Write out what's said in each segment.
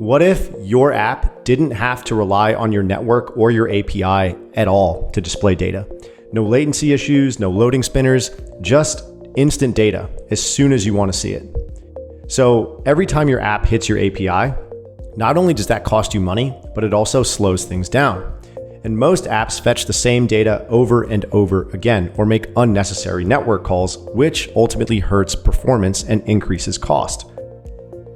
What if your app didn't have to rely on your network or your API at all to display data? No latency issues, no loading spinners, just instant data as soon as you want to see it. So every time your app hits your API, not only does that cost you money, but it also slows things down. And most apps fetch the same data over and over again, or make unnecessary network calls, which ultimately hurts performance and increases cost.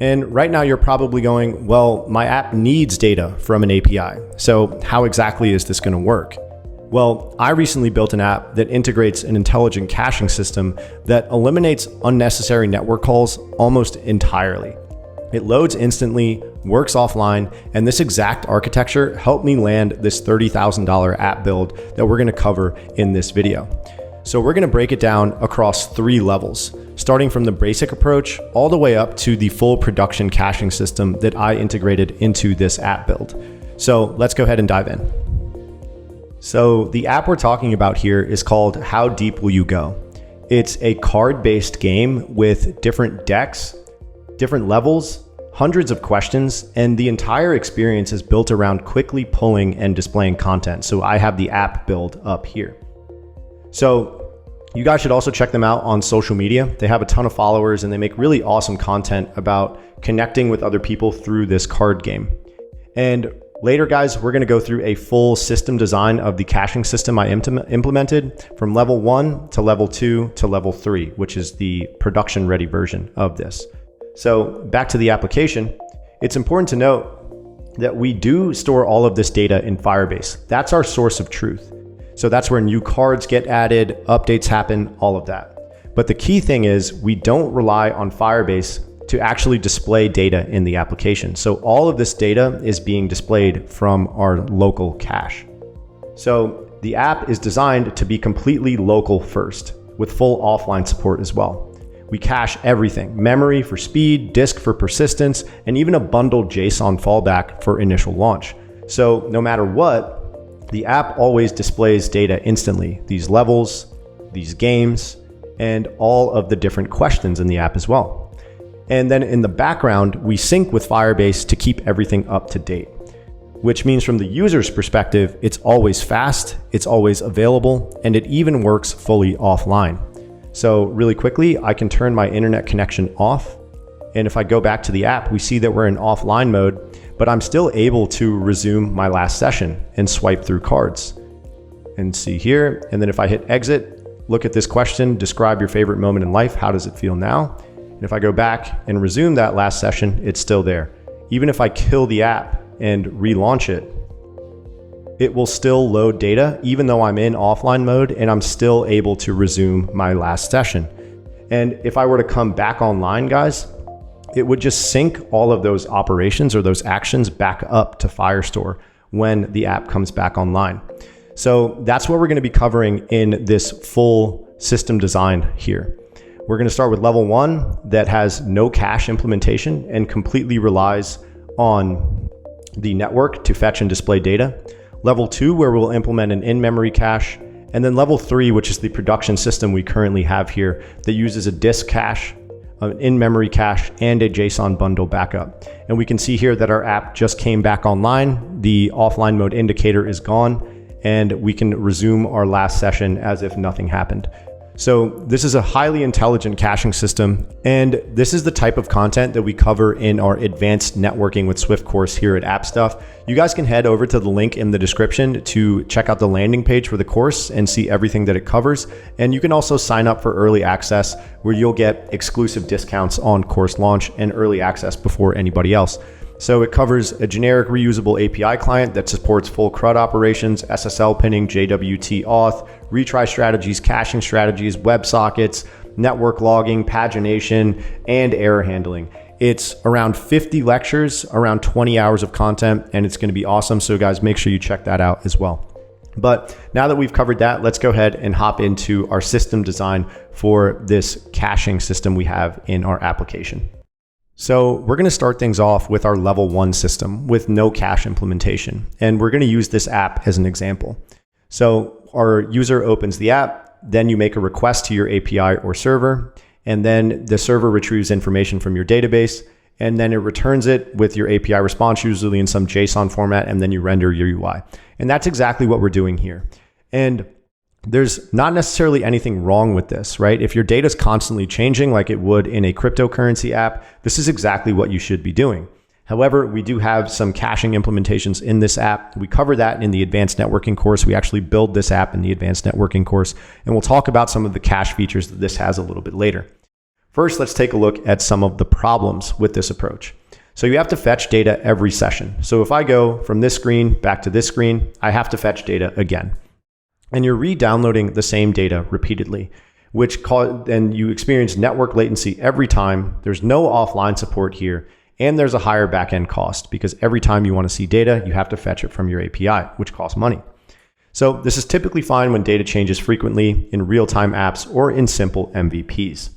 And right now you're probably going, well, my app needs data from an API. So how exactly is this going to work? Well, I recently built an app that integrates an intelligent caching system that eliminates unnecessary network calls almost entirely. It loads instantly, works offline, and this exact architecture helped me land this $30,000 app build that we're going to cover in this video. So we're going to break it down across 3 levels, starting from the basic approach all the way up to the full production caching system that I integrated into this app build. So let's go ahead and dive in. So the app we're talking about here is called How Deep Will You Go? It's a card-based game with different decks, different levels, hundreds of questions, and the entire experience is built around quickly pulling and displaying content. So I have the app build up here. So you guys should also check them out on social media. They have a ton of followers and they make really awesome content about connecting with other people through this card game. And later, guys, we're going to go through a full system design of the caching system I implemented from level 1 to level 2 to level 3, which is the production ready version of this. So back to the application, it's important to note that we do store all of this data in Firebase. That's our source of truth. So that's where new cards get added, updates happen, all of that. But the key thing is we don't rely on Firebase to actually display data in the application. So all of this data is being displayed from our local cache. So the app is designed to be completely local first, with full offline support as well. We cache everything: memory for speed, disk for persistence, and even a bundled JSON fallback for initial launch. So no matter what, the app always displays data instantly, these levels, these games, and all of the different questions in the app as well. And then in the background, we sync with Firebase to keep everything up to date, which means from the user's perspective, it's always fast, it's always available, and it even works fully offline. So really quickly, I can turn my internet connection off. And if I go back to the app, we see that we're in offline mode, but I'm still able to resume my last session and swipe through cards and see here. And then if I hit exit, look at this question, describe your favorite moment in life. How does it feel now? And if I go back and resume that last session, it's still there. Even if I kill the app and relaunch it, it will still load data, even though I'm in offline mode, and I'm still able to resume my last session. And if I were to come back online, guys, it would just sync all of those operations or those actions back up to Firestore when the app comes back online. So that's what we're going to be covering in this full system design here. We're going to start with level 1 that has no cache implementation and completely relies on the network to fetch and display data. Level 2, where we'll implement an in-memory cache. And then level 3, which is the production system we currently have here that uses a disk cache, an in-memory cache, and a JSON bundle backup. And we can see here that our app just came back online. The offline mode indicator is gone, and we can resume our last session as if nothing happened. So this is a highly intelligent caching system, and this is the type of content that we cover in our advanced networking with Swift course here at App Stuff. You guys can head over to the link in the description to check out the landing page for the course and see everything that it covers. And you can also sign up for early access, where you'll get exclusive discounts on course launch and early access before anybody else. So it covers a generic reusable API client that supports full CRUD operations, SSL pinning, JWT auth, retry strategies, caching strategies, WebSockets, network logging, pagination, and error handling. It's around 50 lectures, around 20 hours of content, and it's going to be awesome. So guys, make sure you check that out as well. But now that we've covered that, let's go ahead and hop into our system design for this caching system we have in our application. So we're going to start things off with our level 1 system with no cache implementation. And we're going to use this app as an example. So our user opens the app, then you make a request to your API or server, and then the server retrieves information from your database, and then it returns it with your API response, usually in some JSON format, and then you render your UI. And that's exactly what we're doing here. And there's not necessarily anything wrong with this, right? If your data is constantly changing like it would in a cryptocurrency app, this is exactly what you should be doing. However, we do have some caching implementations in this app. We cover that in the advanced networking course. We actually build this app in the advanced networking course, and we'll talk about some of the cache features that this has a little bit later. First, let's take a look at some of the problems with this approach. So you have to fetch data every session. So if I go from this screen back to this screen, I have to fetch data again. And you're re-downloading the same data repeatedly, and you experience network latency every time. There's no offline support here, and there's a higher backend cost because every time you want to see data, you have to fetch it from your API, which costs money. So this is typically fine when data changes frequently in real-time apps or in simple MVPs.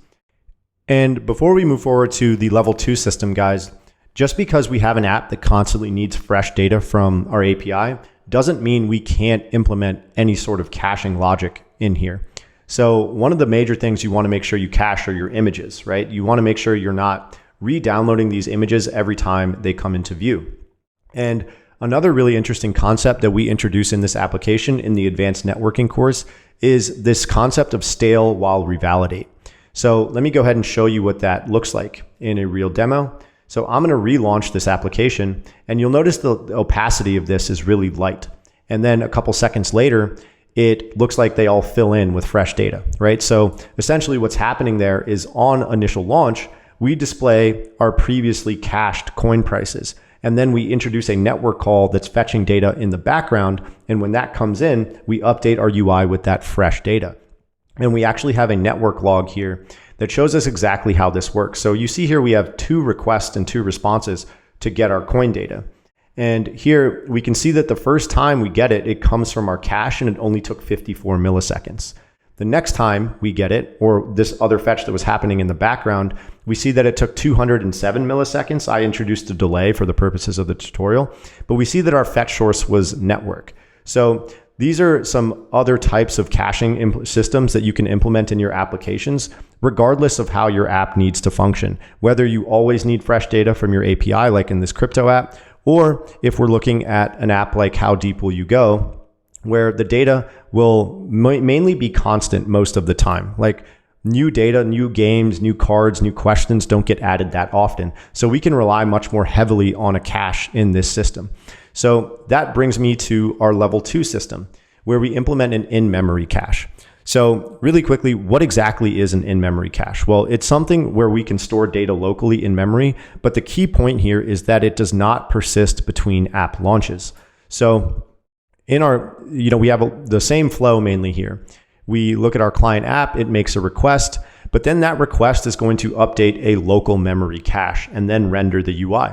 And before we move forward to the level 2 system, guys, just because we have an app that constantly needs fresh data from our API doesn't mean we can't implement any sort of caching logic in here. So one of the major things you want to make sure you cache are your images, right? You want to make sure you're not re-downloading these images every time they come into view. And another really interesting concept that we introduce in this application in the advanced networking course is this concept of stale while revalidate. So let me go ahead and show you what that looks like in a real demo. So I'm going to relaunch this application, and you'll notice the opacity of this is really light. And then a couple seconds later, it looks like they all fill in with fresh data, right? So essentially what's happening there is on initial launch, we display our previously cached coin prices. And then we introduce a network call that's fetching data in the background. And when that comes in, we update our UI with that fresh data. And we actually have a network log here that shows us exactly how this works. So you see here we have 2 requests and 2 responses to get our coin data. And here we can see that the first time we get it, it comes from our cache and it only took 54 milliseconds. The next time we get it, or this other fetch that was happening in the background, we see that it took 207 milliseconds. I introduced a delay for the purposes of the tutorial, but we see that our fetch source was network. So these are some other types of caching systems that you can implement in your applications, regardless of how your app needs to function. Whether you always need fresh data from your API, like in this crypto app, or if we're looking at an app like How Deep Will You Go, where the data will mainly be constant most of the time. Like new data, new games, new cards, new questions don't get added that often. So we can rely much more heavily on a cache in this system. So that brings me to our level 2 system, where we implement an in-memory cache. So really quickly, what exactly is an in-memory cache? Well, it's something where we can store data locally in memory, but the key point here is that it does not persist between app launches. So in our, we have the same flow mainly here. We look at our client app, it makes a request, but then that request is going to update a local memory cache and then render the UI.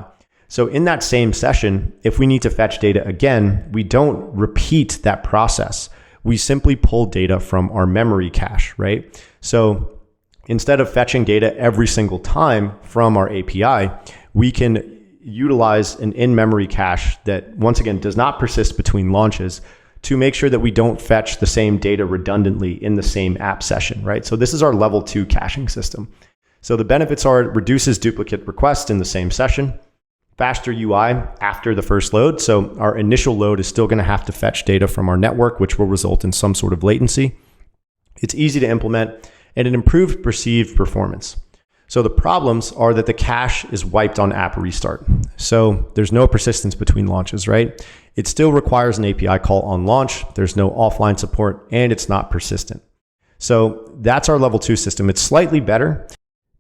So in that same session, if we need to fetch data again, we don't repeat that process. We simply pull data from our memory cache, right? So instead of fetching data every single time from our API, we can utilize an in-memory cache that, once again, does not persist between launches to make sure that we don't fetch the same data redundantly in the same app session, right? So this is our level 2 caching system. So the benefits are it reduces duplicate requests in the same session, faster UI after the first load. So our initial load is still going to have to fetch data from our network, which will result in some sort of latency. It's easy to implement, and it improved perceived performance. So the problems are that the cache is wiped on app restart. So there's no persistence between launches, right? It still requires an API call on launch. There's no offline support, and it's not persistent. So that's our level 2 system. It's slightly better,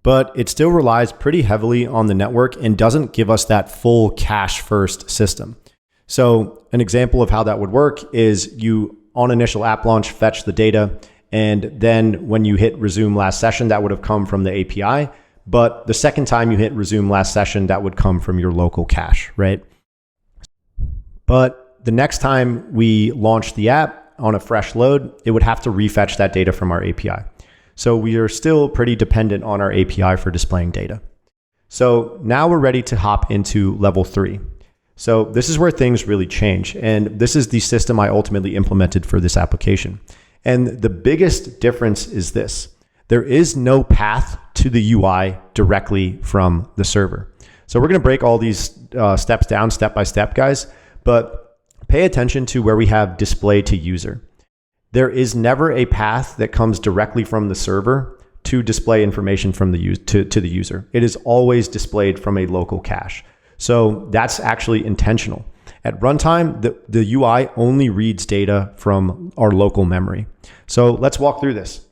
but it still relies pretty heavily on the network and doesn't give us that full cache first system. So an example of how that would work is you, on initial app launch, fetch the data, and then when you hit resume last session, that would have come from the API. But the second time you hit resume last session, that would come from your local cache, right? But the next time we launch the app on a fresh load, it would have to refetch that data from our API. So we are still pretty dependent on our API for displaying data. So now we're ready to hop into level 3. So this is where things really change. And this is the system I ultimately implemented for this application. And the biggest difference is this: there is no path to the UI directly from the server. So we're going to break all these steps down step by step, guys, but pay attention to where we have display to user. There is never a path that comes directly from the server to display information from the to the user. It is always displayed from a local cache. So that's actually intentional. At runtime, the UI only reads data from our local memory. So let's walk through this.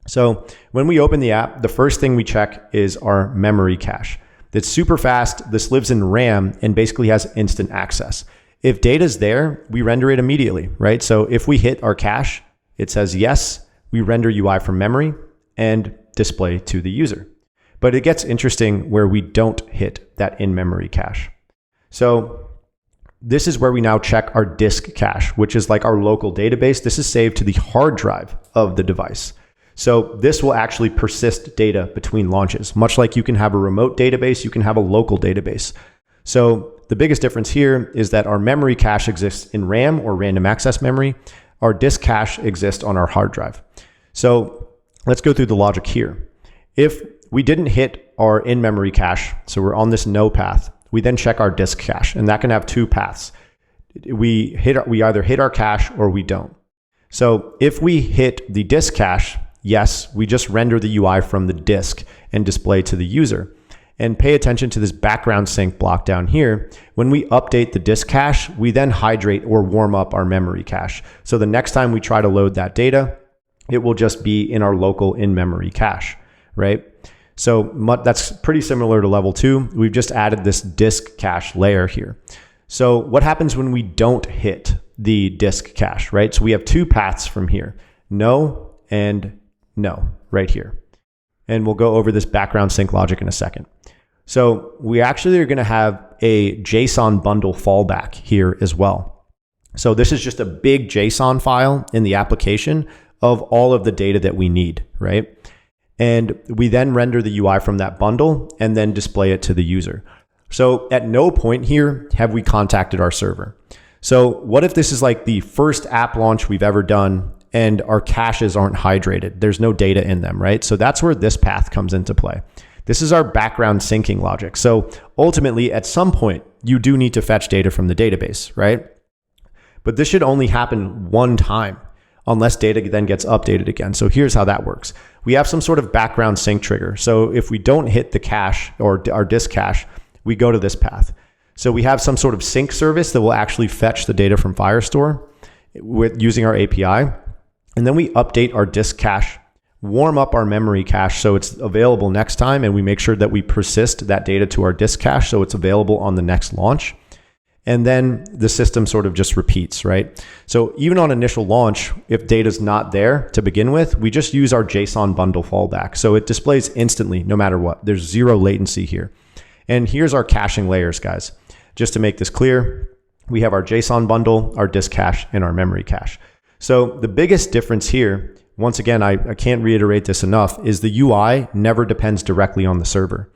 So when we open the app, the first thing we check is our memory cache. It's super fast. This lives in RAM and basically has instant access. If data's there, we render it immediately, right? So if we hit our cache, it says yes, we render UI from memory and display to the user. But it gets interesting where we don't hit that in-memory cache. So this is where we now check our disk cache, which is like our local database. This is saved to the hard drive of the device. So this will actually persist data between launches. Much like you can have a remote database, you can have a local database. So the biggest difference here is that our memory cache exists in RAM or random access memory. Our disk cache exists on our hard drive. So let's go through the logic here. If we didn't hit our in-memory cache, so we're on this no path, we then check our disk cache, and that can have two paths. We either hit our cache or we don't. So if we hit the disk cache, yes, we just render the UI from the disk and display to the user. And pay attention to this background sync block down here. When we update the disk cache, we then hydrate or warm up our memory cache. So the next time we try to load that data, it will just be in our local in-memory cache, right? So that's pretty similar to level 2. We've just added this disk cache layer here. So what happens when we don't hit the disk cache, right? So we have two paths from here, no and no, right here. And we'll go over this background sync logic in a second. So we actually are going to have a JSON bundle fallback here as well. So this is just a big JSON file in the application of all of the data that we need, right? And we then render the UI from that bundle and then display it to the user. So at no point here have we contacted our server. So what if this is like the first app launch we've ever done and our caches aren't hydrated? There's no data in them, right? So that's where this path comes into play. This is our background syncing logic. So ultimately, at some point, you do need to fetch data from the database, right? But this should only happen one time unless data then gets updated again. So here's how that works. We have some sort of background sync trigger. So if we don't hit the cache or our disk cache, we go to this path. So we have some sort of sync service that will actually fetch the data from Firestore using our API. And then we update our disk cache, warm up our memory cache so it's available next time, and we make sure that we persist that data to our disk cache so it's available on the next launch. And then the system sort of just repeats, right? So even on initial launch, if data's not there to begin with, we just use our JSON bundle fallback. So it displays instantly no matter what. There's zero latency here. And here's our caching layers, guys. Just to make this clear, we have our JSON bundle, our disk cache, and our memory cache. So the biggest difference here, once again, I can't reiterate this enough, is the UI never depends directly on the server.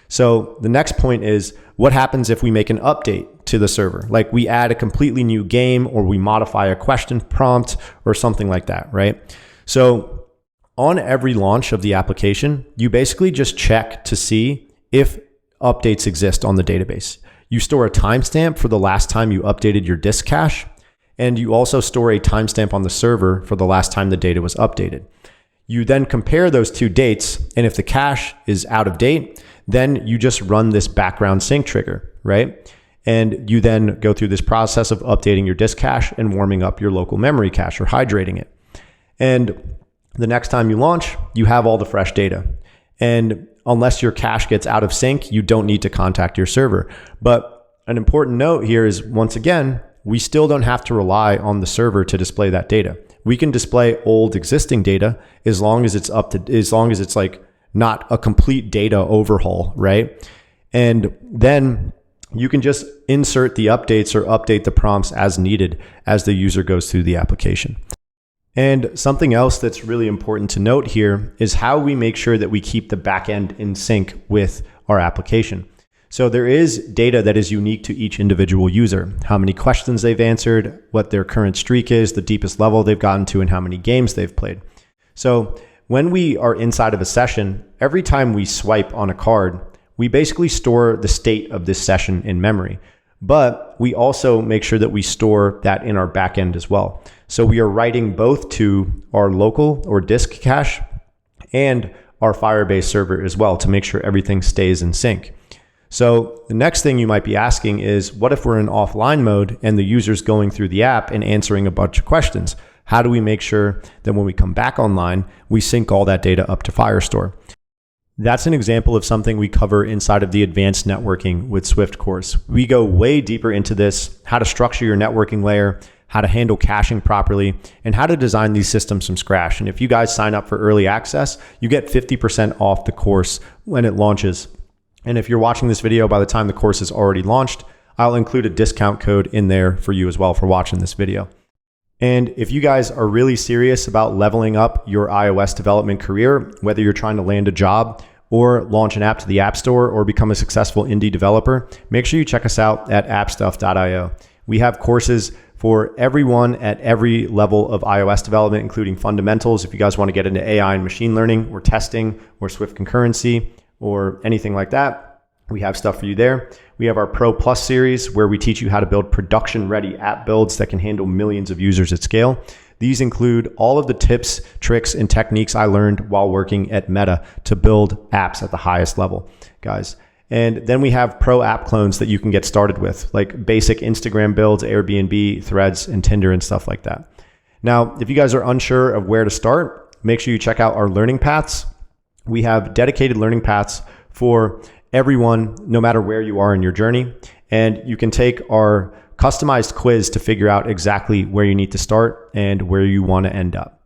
So the next point is what happens if we make an update to the server? Like we add a completely new game or we modify a question prompt or something like that, right? So on every launch of the application, you basically just check to see if updates exist on the database. You store a timestamp for the last time you updated your disk cache, and you also store a timestamp on the server for the last time the data was updated. You then compare those two dates, and if the cache is out of date, then you just run this background sync trigger, right? And you then go through this process of updating your disk cache and warming up your local memory cache or hydrating it. And the next time you launch, you have all the fresh data. And unless your cache gets out of sync, you don't need to contact your server. But an important note here is, once again, we still don't have to rely on the server to display that data. We can display old existing data as long as it's like not a complete data overhaul, right? And then you can just insert the updates or update the prompts as needed as the user goes through the application. And something else that's really important to note here is how we make sure that we keep the backend in sync with our application. So there is data that is unique to each individual user, how many questions they've answered, what their current streak is, the deepest level they've gotten to, and how many games they've played. So when we are inside of a session, every time we swipe on a card, we basically store the state of this session in memory. But we also make sure that we store that in our backend as well. So we are writing both to our local or disk cache and our Firebase server as well to make sure everything stays in sync. So the next thing you might be asking is, what if we're in offline mode and the user's going through the app and answering a bunch of questions? How do we make sure that when we come back online, we sync all that data up to Firestore? That's an example of something we cover inside of the Advanced Networking with Swift course. We go way deeper into this, how to structure your networking layer, how to handle caching properly, and how to design these systems from scratch. And if you guys sign up for early access, you get 50% off the course when it launches. And if you're watching this video by the time the course is already launched, I'll include a discount code in there for you as well for watching this video. And if you guys are really serious about leveling up your iOS development career, whether you're trying to land a job or launch an app to the App Store or become a successful indie developer, make sure you check us out at appstuff.io. We have courses for everyone at every level of iOS development, including fundamentals. If you guys want to get into AI and machine learning or testing or Swift concurrency or anything like that, we have stuff for you there. We have our Pro Plus series where we teach you how to build production-ready app builds that can handle millions of users at scale. These include all of the tips, tricks, and techniques I learned while working at Meta to build apps at the highest level, guys. And then we have pro app clones that you can get started with, like basic Instagram builds, Airbnb, Threads, and Tinder and stuff like that. Now, if you guys are unsure of where to start, make sure you check out our learning paths. We have dedicated learning paths for everyone, no matter where you are in your journey. And you can take our customized quiz to figure out exactly where you need to start and where you want to end up.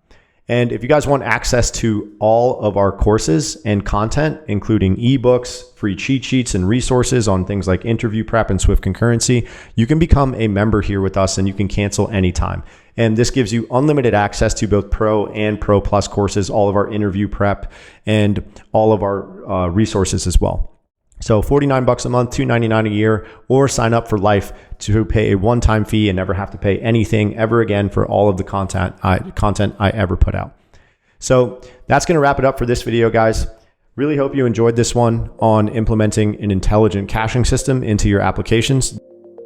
And if you guys want access to all of our courses and content, including ebooks, free cheat sheets, and resources on things like interview prep and Swift concurrency, you can become a member here with us and you can cancel anytime. And this gives you unlimited access to both Pro and Pro Plus courses, all of our interview prep, and all of our resources as well. So $49 a month, $299 a year, or sign up for life to pay a one-time fee and never have to pay anything ever again for all of the content I ever put out. So that's going to wrap it up for this video, guys. Really hope you enjoyed this one on implementing an intelligent caching system into your applications.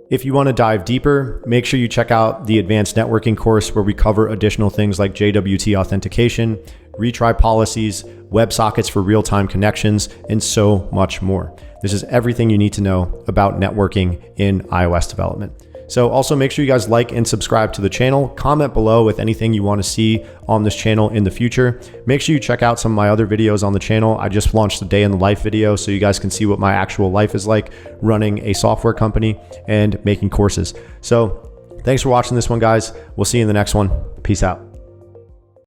If you want to dive deeper, make sure you check out the Advanced Networking course where we cover additional things like JWT authentication, retry policies, WebSockets for real-time connections, and so much more. This is everything you need to know about networking in iOS development. So also make sure you guys like and subscribe to the channel. Comment below with anything you want to see on this channel in the future. Make sure you check out some of my other videos on the channel. I just launched a day in the life video so you guys can see what my actual life is like running a software company and making courses. So thanks for watching this one, guys. We'll see you in the next one. Peace out.